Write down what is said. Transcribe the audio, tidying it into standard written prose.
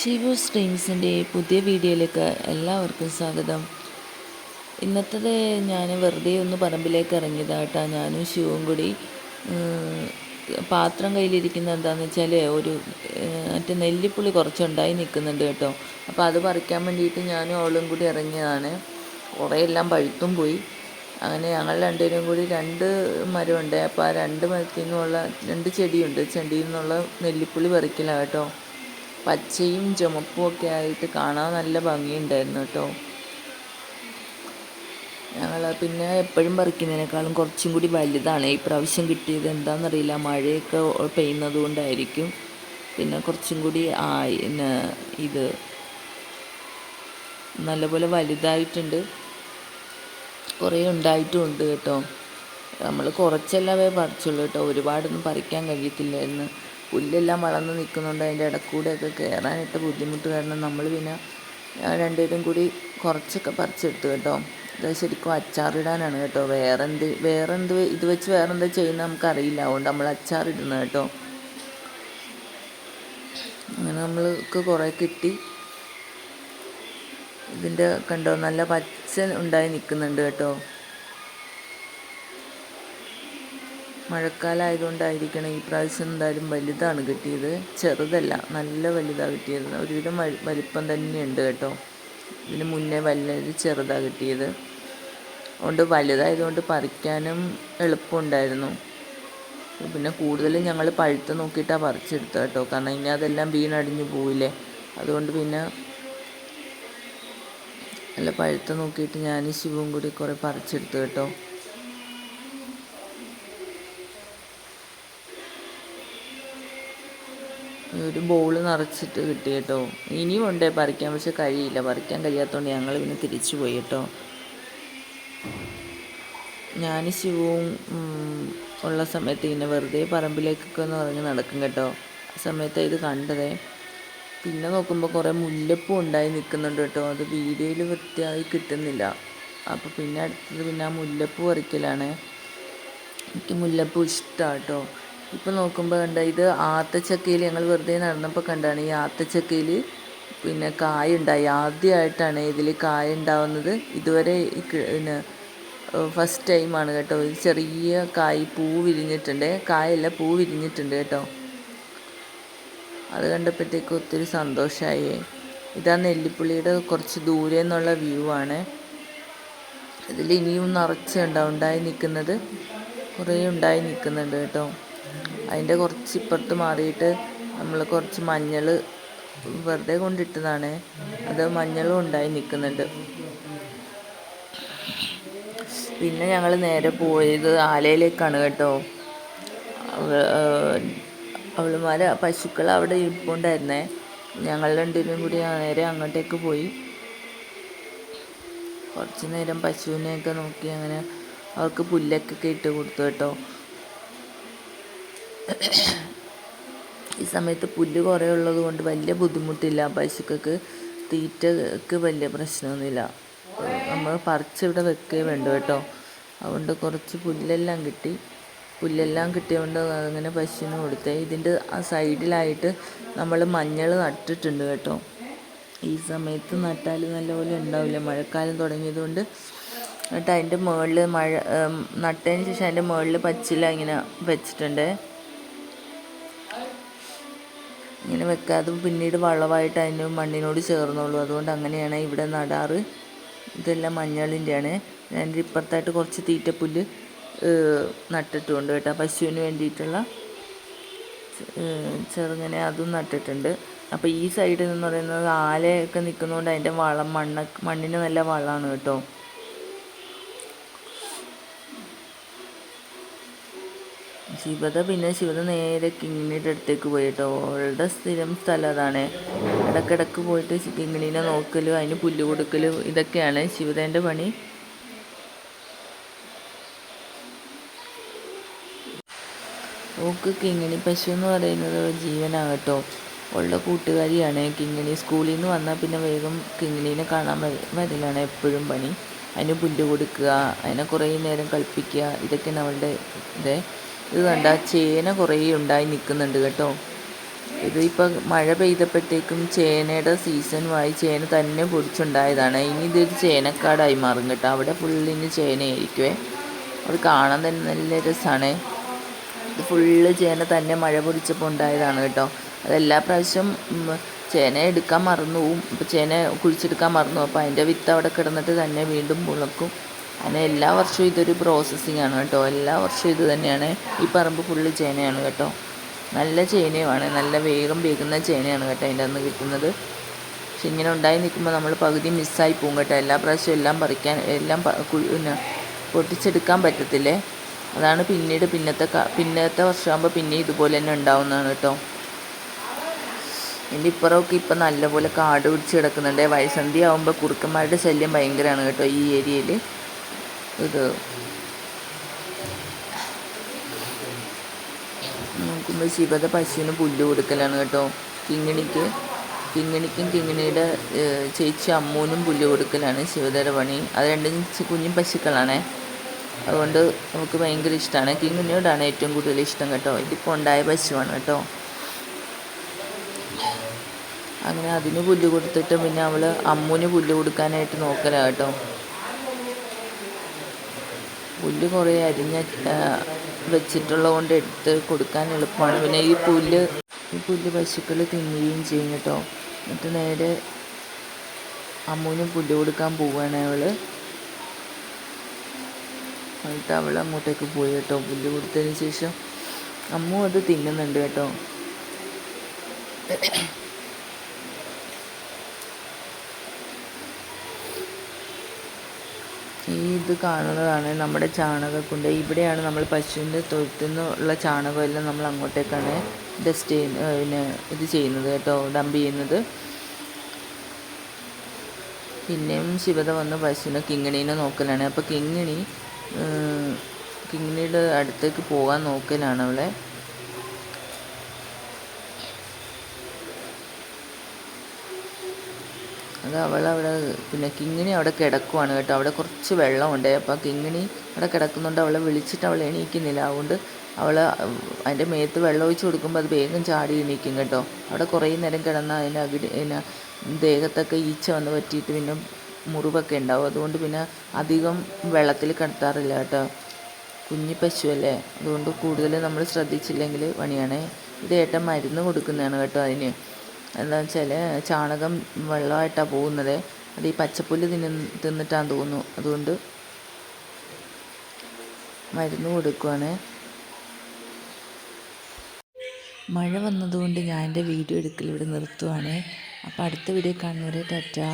ഷിവു സ്ട്രീംസിൻ്റെ പുതിയ വീഡിയോയിലേക്ക് എല്ലാവർക്കും സ്വാഗതം. ഇന്നത്തത് ഞാൻ വെറുതെ ഒന്ന് പറമ്പിലേക്ക് ഇറങ്ങിയതാട്ടോ. ഞാനും ഷിവും കൂടി പാത്രം കയ്യിലിരിക്കുന്ന എന്താണെന്ന് വെച്ചാൽ ഒരു മറ്റേ നെല്ലിപ്പുളി കുറച്ചുണ്ടായി നിൽക്കുന്നുണ്ട് കേട്ടോ. അപ്പോൾ അത് പറിക്കാൻ വേണ്ടിയിട്ട് ഞാനും അവളും കൂടി ഇറങ്ങിയതാണ്. കുറേ എല്ലാം പഴുത്തും പോയി. അങ്ങനെ ഞങ്ങൾ രണ്ടുപേരും കൂടി 2 മരമുണ്ട്. അപ്പോൾ ആ 2 മരത്തിൽ നിന്നുള്ള 2 ചെടിയുണ്ട്. ചെടിയിൽ നിന്നുള്ള നെല്ലിപ്പുളി പറിക്കലാണ് കേട്ടോ. പച്ചയും ചുമപ്പും ഒക്കെ ആയിട്ട് കാണാൻ നല്ല ഭംഗിയുണ്ടായിരുന്നു കേട്ടോ. ഞങ്ങൾ പിന്നെ എപ്പോഴും പറിക്കുന്നതിനേക്കാളും കുറച്ചും കൂടി വലുതാണ് ഈ പ്രാവശ്യം കിട്ടിയത്. എന്താണെന്നറിയില്ല, മഴയൊക്കെ പെയ്യുന്നത് കൊണ്ടായിരിക്കും. പിന്നെ കുറച്ചും കൂടി ഇത് നല്ലപോലെ വലുതായിട്ടുണ്ട്, കുറേ ഉണ്ടായിട്ടുമുണ്ട് കേട്ടോ. നമ്മൾ കുറച്ചെല്ലാവേ പറിച്ചുള്ളൂ കേട്ടോ. ഒരുപാടൊന്നും പറിക്കാൻ കഴിയത്തില്ലായിരുന്നു. പുല്ലെല്ലാം വളർന്ന് നിൽക്കുന്നുണ്ട്. അതിൻ്റെ ഇടക്കൂടെയൊക്കെ കയറാനായിട്ട് ബുദ്ധിമുട്ട് കാരണം നമ്മൾ പിന്നെ രണ്ടുപേരും കൂടി കുറച്ചൊക്കെ പറിച്ചെടുത്തു കേട്ടോ. ഇത് ശരിക്കും അച്ചാറിടാനാണ് കേട്ടോ. വേറെന്ത് ഇത് വെച്ച് വേറെന്താ ചെയ്യുന്നത് നമുക്കറിയില്ല. അതുകൊണ്ട് നമ്മൾ അച്ചാറിടുന്നത് കേട്ടോ. അങ്ങനെ നമ്മൾക്ക് കുറേ കിട്ടി. ഇതിൻ്റെ കണ്ടോ, നല്ല പച്ച ഉണ്ടായി നിൽക്കുന്നുണ്ട് കേട്ടോ. മഴക്കാലമായതുകൊണ്ടായിരിക്കണം ഈ പ്രാവശ്യം എന്തായാലും വലുതാണ് കിട്ടിയത്, ചെറുതല്ല, നല്ല വലുതാണ് കിട്ടിയത്. ഒരുവിധം വലിപ്പം തന്നെയുണ്ട് കേട്ടോ. ഇതിന് മുന്നേ വലുത് ചെറുതാണ് കിട്ടിയത്. അതുകൊണ്ട് വലുതായതുകൊണ്ട് പറിക്കാനും എളുപ്പമുണ്ടായിരുന്നു. പിന്നെ കൂടുതലും ഞങ്ങൾ പഴുത്ത് നോക്കിയിട്ടാണ് പറിച്ചെടുത്തത് കേട്ടോ. കാരണം ഇനി അതെല്ലാം വീണടിഞ്ഞു പോവില്ലേ. അതുകൊണ്ട് പിന്നെ നല്ല പഴുത്ത് നോക്കിയിട്ട് ഞാനും ശിവും കൂടി കുറേ പറിച്ചെടുത്തു കേട്ടോ. ഒരു ബോൾ നിറച്ചിട്ട് കിട്ടി കേട്ടോ. ഇനിയും ഉണ്ടേ പറിക്കാൻ, പക്ഷെ കഴിയില്ല. പറിക്കാൻ കഴിയാത്തതുകൊണ്ട് ഞങ്ങൾ പിന്നെ തിരിച്ചു പോയി കേട്ടോ. ഞാൻ ശിവവും ഉള്ള സമയത്ത് ഇങ്ങനെ വെറുതെ പറമ്പിലേക്കൊക്കെ ഒന്ന് ഇറങ്ങി നടക്കും കേട്ടോ. ആ സമയത്ത് ഇത് കണ്ടതേ. പിന്നെ നോക്കുമ്പോൾ കുറേ മുല്ലപ്പൂ ഉണ്ടായി നിൽക്കുന്നുണ്ട് കേട്ടോ. അത് വീഡിയോയിൽ വൃത്തിയായി കിട്ടുന്നില്ല. അപ്പോൾ പിന്നെ അടുത്തത് പിന്നെ ആ മുല്ലപ്പൂ പറിക്കലാണ്. എനിക്ക് മുല്ലപ്പൂ ഇഷ്ടമാണ് കേട്ടോ. ഇപ്പം നോക്കുമ്പോൾ കണ്ട, ഇത് ആത്തച്ചക്കയിൽ ഞങ്ങൾ വെറുതെ നടന്നപ്പോൾ കണ്ടാണ് ഈ ആത്തച്ചക്കയിൽ പിന്നെ കായുണ്ടായി. ആദ്യമായിട്ടാണ് ഇതിൽ കായ ഉണ്ടാവുന്നത്. ഇതുവരെ പിന്നെ ഫസ്റ്റ് ടൈമാണ് കേട്ടോ. ഇത് ചെറിയ കായ് പൂ വിരിഞ്ഞിട്ടുണ്ട്. കായല്ല, പൂ വിരിഞ്ഞിട്ടുണ്ട് കേട്ടോ. അത് കണ്ടപ്പോഴത്തേക്ക് ഒത്തിരി സന്തോഷമായി. ഇതാ നെല്ലിപ്പുള്ളിയുടെ കുറച്ച് ദൂരെ നിന്നുള്ള വ്യൂ ആണ്. ഇതിൽ ഇനിയും ഉണ്ടായി നിൽക്കുന്നത്, കുറേ ഉണ്ടായി നിൽക്കുന്നുണ്ട് കേട്ടോ. അതിൻ്റെ കുറച്ച് ഇപ്പുറത്ത് മാറിയിട്ട് നമ്മൾ കുറച്ച് മഞ്ഞൾ വെറുതെ കൊണ്ടിട്ടതാണ്. അത് മഞ്ഞളും ഉണ്ടായി നിൽക്കുന്നുണ്ട്. പിന്നെ ഞങ്ങൾ നേരെ പോയത് ആലയിലേക്കാണ് കേട്ടോ. പശുക്കൾ അവിടെ ഇരിപ്പുണ്ടായിരുന്നേ. ഞങ്ങൾ രണ്ടുപേരും കൂടി നേരെ അങ്ങോട്ടേക്ക് പോയി. കുറച്ച് നേരം പശുവിനെയൊക്കെ നോക്കി അങ്ങനെ അവർക്ക് പുല്ലൊക്കെ ഇട്ട് കൊടുത്തു കേട്ടോ. ഈ സമയത്ത് പുല്ല് കുറേ ഉള്ളത് കൊണ്ട് വലിയ ബുദ്ധിമുട്ടില്ല. പശുക്കൾക്ക് തീറ്റക്ക് വലിയ പ്രശ്നമൊന്നുമില്ല. നമ്മൾ പറിച്ചിവിടെ വെക്കുകയും വേണ്ട കേട്ടോ. അതുകൊണ്ട് കുറച്ച് പുല്ലെല്ലാം കിട്ടി. പുല്ലെല്ലാം കിട്ടിയതുകൊണ്ട് അങ്ങനെ പശുവിന് കൊടുത്തേ. ഇതിൻ്റെ ആ സൈഡിലായിട്ട് നമ്മൾ മഞ്ഞൾ നട്ടിട്ടുണ്ട് കേട്ടോ. ഈ സമയത്ത് നട്ടാൽ നല്ലപോലെ ഉണ്ടാവില്ല. മഴക്കാലം തുടങ്ങിയതുകൊണ്ട് എന്നിട്ട് അതിൻ്റെ മുകളിൽ നട്ടതിന് ശേഷം അതിൻ്റെ മുകളിൽ പച്ചില ഇങ്ങനെ വെച്ചിട്ടുണ്ട്. ഇങ്ങനെ വെക്കാതെ പിന്നീട് വളമായിട്ട് അതിന് മണ്ണിനോട് ചേർന്നുള്ളൂ. അതുകൊണ്ട് അങ്ങനെയാണ് ഇവിടെ നടാറ്. ഇതെല്ലാം മഞ്ഞളിൻ്റെയാണ്. അതിൻ്റെ ഇപ്പുറത്തായിട്ട് കുറച്ച് തീറ്റപ്പുല്ല് നട്ടിട്ടുണ്ട് കേട്ടോ. പശുവിന് വേണ്ടിയിട്ടുള്ള ചെറുങ്ങനെ അതും നട്ടിട്ടുണ്ട്. അപ്പോൾ ഈ സൈഡിൽ എന്ന് പറയുന്നത് ആലയൊക്കെ നിൽക്കുന്നതുകൊണ്ട് അതിൻ്റെ മണ്ണിന് നല്ല വളമാണ് കേട്ടോ. ശിവത നേരെ കിങ്ങിണിയുടെ അടുത്തേക്ക് പോയി കേട്ടോ. അവളുടെ സ്ഥിരം സ്ഥലം അതാണ്. ഇടയ്ക്കിടയ്ക്ക് പോയിട്ട് കിങ്ങിണീനെ നോക്കലും അതിന് പുല്ല് കൊടുക്കലും ഇതൊക്കെയാണ് ശിവതേൻ്റെ പണി. ഓക്ക് കിങ്ങിണി പശു എന്ന് പറയുന്നത് ജീവനാണ് കേട്ടോ. ഉള്ള കൂട്ടുകാരിയാണ് കിങ്ങിണി. സ്കൂളിൽ നിന്ന് വന്നാൽ പിന്നെ വേഗം കിങ്ങിണീനെ കാണാൻ വരലാണ് എപ്പോഴും പണി. അതിന് പുല്ല് കൊടുക്കുക, അതിനെ കുറേ നേരം കളിപ്പിക്കുക, ഇതൊക്കെയാണ് അവളുടെ ഇത് കണ്ട. ചേന കുറേ ഉണ്ടായി നിൽക്കുന്നുണ്ട് കേട്ടോ. ഇത് ഇപ്പം മഴ പെയ്തപ്പോഴത്തേക്കും ചേനയുടെ സീസണുമായി ചേന തന്നെ പൊടിച്ചുണ്ടായതാണ്. ഇനി ഇതൊരു ചേനക്കാടായി മാറും കേട്ടോ. അവിടെ ഫുള്ളിന് ചേനയായിരിക്കുമേ. അത് കാണാൻ തന്നെ നല്ല രസമാണ്. ഇത് ഫുള്ള് ചേന തന്നെ മഴ പൊടിച്ചപ്പോൾ ഉണ്ടായതാണ് കേട്ടോ. അതെല്ലാ പ്രാവശ്യം ചേന എടുക്കാൻ മറന്നു പോവും. ഇപ്പോൾ ചേന കുഴിച്ചെടുക്കാൻ മറന്നു പോകും. അപ്പോൾ അതിൻ്റെ വിത്ത് അവിടെ കിടന്നിട്ട് തന്നെ വീണ്ടും മുളക്കും. അങ്ങനെ എല്ലാ വർഷവും ഇതൊരു പ്രോസസ്സിങ് ആണ് കേട്ടോ. എല്ലാ വർഷവും ഇത് തന്നെയാണ്. ഈ പറമ്പ് ഫുള്ള് ചേനയാണ് കേട്ടോ. നല്ല ചേനയുമാണ്, നല്ല വേഗം വേകുന്ന ചേനയാണ് കേട്ടോ അതിൻ്റെ അന്ന് കിട്ടുന്നത്. പക്ഷെ ഇങ്ങനെ ഉണ്ടായി നിൽക്കുമ്പോൾ നമ്മൾ പകുതി മിസ്സായി പോകും കേട്ടോ. എല്ലാ പ്രാവശ്യവും എല്ലാം പറിക്കാൻ പിന്നെ പൊട്ടിച്ചെടുക്കാൻ പറ്റത്തില്ലേ. അതാണ് പിന്നത്തെ വർഷമാകുമ്പോൾ പിന്നെ ഇതുപോലെ തന്നെ ഉണ്ടാവുന്നതാണ് കേട്ടോ. എൻ്റെ ഇപ്പുറമൊക്കെ ഇപ്പം നല്ലപോലെ കാട് പിടിച്ച് കിടക്കുന്നുണ്ട്. വയസ്സന്ധ്യ ആകുമ്പോൾ കുറുക്കന്മാരുടെ ശല്യം ഭയങ്കരമാണ് കേട്ടോ ഈ ഏരിയയിൽ. ഇത് നോക്കുമ്പോൾ ശിവത പശുവിന് പുല്ല് കൊടുക്കലാണ് കേട്ടോ. കിങ്ങിണിക്കും കിങ്ങിണിയുടെ ചേച്ചി അമ്മൂനും പുല്ല് കൊടുക്കലാണ് ശിവതയുടെ പണി. അത് രണ്ടും കുഞ്ഞു പശുക്കളാണേ. അതുകൊണ്ട് നമുക്ക് ഭയങ്കര ഇഷ്ടമാണ്. കിങ്ങിണിയോടാണ് ഏറ്റവും കൂടുതൽ ഇഷ്ടം കേട്ടോ. ഇതിപ്പോൾ ഉണ്ടായ പശുവാണ് കേട്ടോ. അങ്ങനെ അതിന് പുല്ല് കൊടുത്തിട്ട് പിന്നെ അവൾ അമ്മൂന് പുല്ല് കൊടുക്കാനായിട്ട് നോക്കലാണ് കേട്ടോ. പുല്ല് കുറേ വെച്ചിട്ടുള്ളത് കൊണ്ട് എടുത്ത് കൊടുക്കാൻ എളുപ്പമാണ്. പിന്നെ ഈ പുല്ല് പശുക്കൾ തിന്നുകയും ചെയ്യും കേട്ടോ. എന്നിട്ട് നേരെ അമ്മൂന് പുല്ല് കൊടുക്കാൻ പോവുകയാണ് അവൾ. എന്നിട്ട് അവൾ അങ്ങോട്ടേക്ക് പോയി കേട്ടോ. പുല്ല് കൊടുത്തതിന് ശേഷം അമ്മു അത് തിന്നുന്നുണ്ട് കേട്ടോ. ഇത് കാണുന്നതാണ് നമ്മുടെ ചാണകക്കുണ്ട്. ഇവിടെയാണ് നമ്മൾ പശുവിൻ്റെ തൊഴുത്തിൽ നിന്നുള്ള ചാണകമെല്ലാം നമ്മൾ അങ്ങോട്ടേക്കാണ് ഇത് ചെയ്യുന്നത് കേട്ടോ, ഡംപ് ചെയ്യുന്നത്. പിന്നെയും ശിവത വന്ന് പശുവിനെ കിങ്ങിണീനെ നോക്കലാണ്. അപ്പോൾ കിങ്ങിണിയുടെ അടുത്തേക്ക് പോകാൻ നോക്കലാണ് അവളെ. അത് അവളവിടെ പിന്നെ കിങ്ങിണി അവിടെ കിടക്കുവാണ് കേട്ടോ. അവിടെ കുറച്ച് വെള്ളമുണ്ട്. അപ്പോൾ കിങ്ങിണി അവിടെ കിടക്കുന്നുണ്ട്. അവളെ വിളിച്ചിട്ട് അവൾ എണീക്കുന്നില്ല. അതുകൊണ്ട് അവൾ അതിൻ്റെ മേത്ത് വെള്ളം ഒഴിച്ച് കൊടുക്കുമ്പോൾ അത് വേഗം ചാടി എണീക്കും കേട്ടോ. അവിടെ കുറേ നേരം കിടന്നാൽ അതിൻ്റെ ദേഹത്തൊക്കെ ഈച്ച വന്ന് പറ്റിയിട്ട് പിന്നെ മുറിവൊക്കെ ഉണ്ടാവും. അതുകൊണ്ട് പിന്നെ അധികം വെള്ളത്തിൽ കിടത്താറില്ല കേട്ടോ. കുഞ്ഞി പശുവല്ലേ, അതുകൊണ്ട് കൂടുതൽ നമ്മൾ ശ്രദ്ധിച്ചില്ലെങ്കിൽ പണിയാണേ. ഇത് ഏട്ടൻ മരുന്ന് കൊടുക്കുന്നതാണ് കേട്ടോ അതിന്. എന്താണെന്ന് വെച്ചാൽ ചാണകം വെള്ളമായിട്ടാണ് പോകുന്നത്. അത് ഈ പച്ചപ്പുല്ല് തിന്നിട്ടാന്ന് തോന്നുന്നു. അതുകൊണ്ട് മരുന്ന് കൊടുക്കുവാണ്. മഴ വന്നതുകൊണ്ട് ഞാൻ എൻ്റെ വീഡിയോ എടുക്കൽ ഇവിടെ നിർത്തുവാണ്. അപ്പോൾ അടുത്ത വീഡിയോ കാണുന്നവരെ ടാറ്റാ.